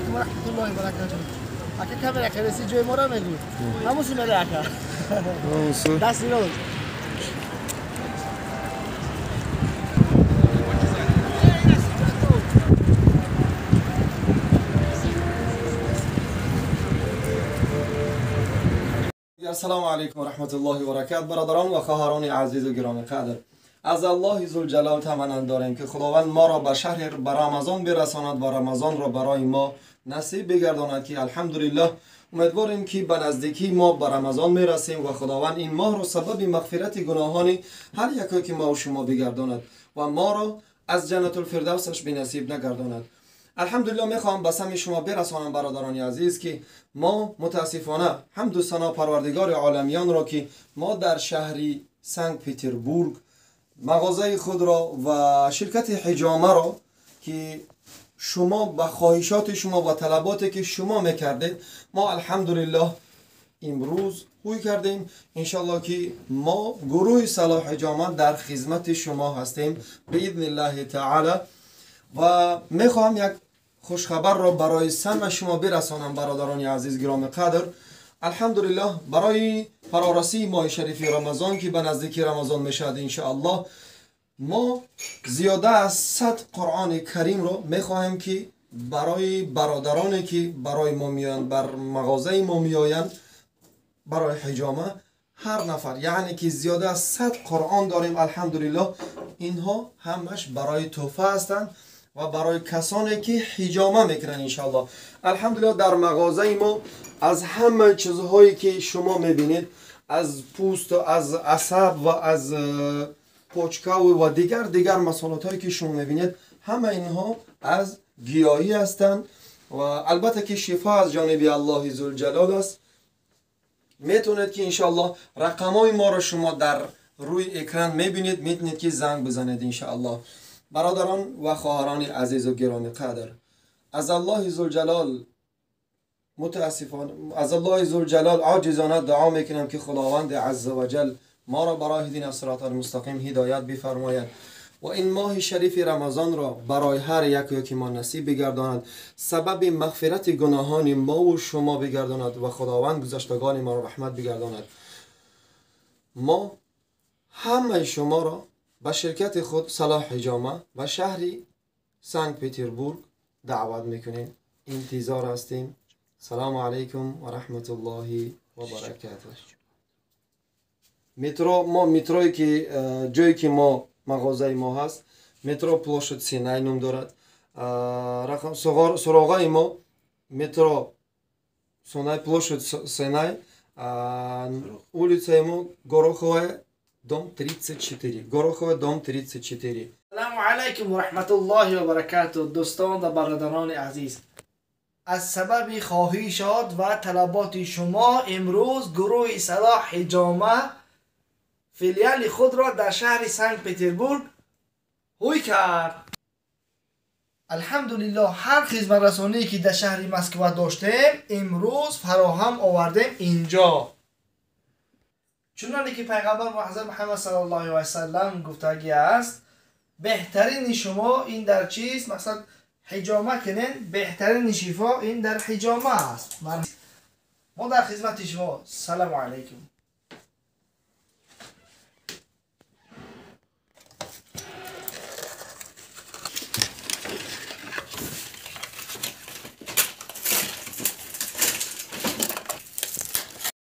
علیکم و رحمت الله و برکاته. اگه کاملا کلاسی جای ما را میگوید. همونسی میره اکا. همونسی. دستی رو. السلام علیکم و رحمت الله و برکاته. برادران و خواهران عزیز و گرامی قدر، از الله ذوالجلال تمنا داریم که خداوند ما را به شهر به رمضان برساند و رمضان را برای ما نصیب بگرداند که الحمدلله امیدواریم که به نزدیکی ما به رمضان میرسیم و خداوند این ماه را سبب مغفرت گناهان هر یکی که ما و شما بگرداند و ما را از جنت الفردوسش بنصیب نگرداند. الحمدلله میخوام به سمع شما برسانم برادران عزیز که ما متاسفانه حمد و ثنا پروردگار عالمیان را که ما در شهری سنت پترزبورگ مغازه خود را و شرکت حجامه را که شما به خواهشات شما و طلباتی که شما میکردید ما الحمدلله امروز خوی کردیم. انشالله که ما گروه صلاح حجامه در خدمت شما هستیم باذن الله تعالی و میخوام یک خوشخبر را برای سمع شما برسانم برادران عزیز گرامی قدر. الحمدلله برای فرارسی ماه شریف رمضان که به نزدیک رمضان میشد انشاءالله ما زیاده از 100 قرآن کریم را میخواهیم که برای برادرانی که برای ما میآیند بر مغازه ما میآیند برای حجامه هر نفر یعنی که زیاده از 100 قرآن داریم. الحمدلله اینها همش برای تحفه هستند و برای کسانی که حجامه میکنن انشاءالله. الحمدلله در مغازه ما از همه چیزهایی که شما میبینید از پوست و از عصب و از پوچکاو و دیگر مسالات هایی که شما میبینید همه اینها از گیاهی هستند و البته که شفا از جانب الله ذوالجلال است. میتونید که انشاءالله رقم های ما را شما در روی اکران میبینید، میتونید که زنگ بزنید انشاءالله. برادران و خواهران عزیز و گرامی قدر، از الله ذوالجلال متاسفانه از الله ذوالجلال عاجزانه دعا میکنم که خداوند عزوجل ما را برای دین الصراط المستقیم هدایت بفرماید و این ماه شریف رمضان را برای هر یکی که ما نصیب بگرداند، سبب مغفرت گناهان ما و شما بگرداند و خداوند گذشتگان ما را رحمت بگرداند. ما همه شما را به شرکت خود صلاح حجامه و شهری سنت پترزبورگ دعوت میکنیم. انتظار هستیم. سلام علیکم و رحمت الله و برکاته. متروی که جایی که ما مغازه ما هست مترو پلوشت سینای نام دارد. رقم سراغای ما مترو سینای پلوشت سینای улица ما Гороховая дом 34 Гороховая дом 34. سلام علیکم و رحمت الله و برکاته. دوستان و برادران عزیز، از سبب خواهشات و طلبات شما امروز گروه صلاح حجامه فیلیال خود را در شهر سنت پترزبورگ هوی کرد. الحمدلله هر خدمت رسانی که در شهر مسکو داشتیم امروز فراهم آوردیم اینجا. چنانکه که پیغمبر معظم محمد صلی الله علیه و سلم گفتگی است بهترین شما این در چیست؟ مثلا حجامه کنین، بهترین شفا این در حجامه است. ما در خدمت شما. سلام علیکم.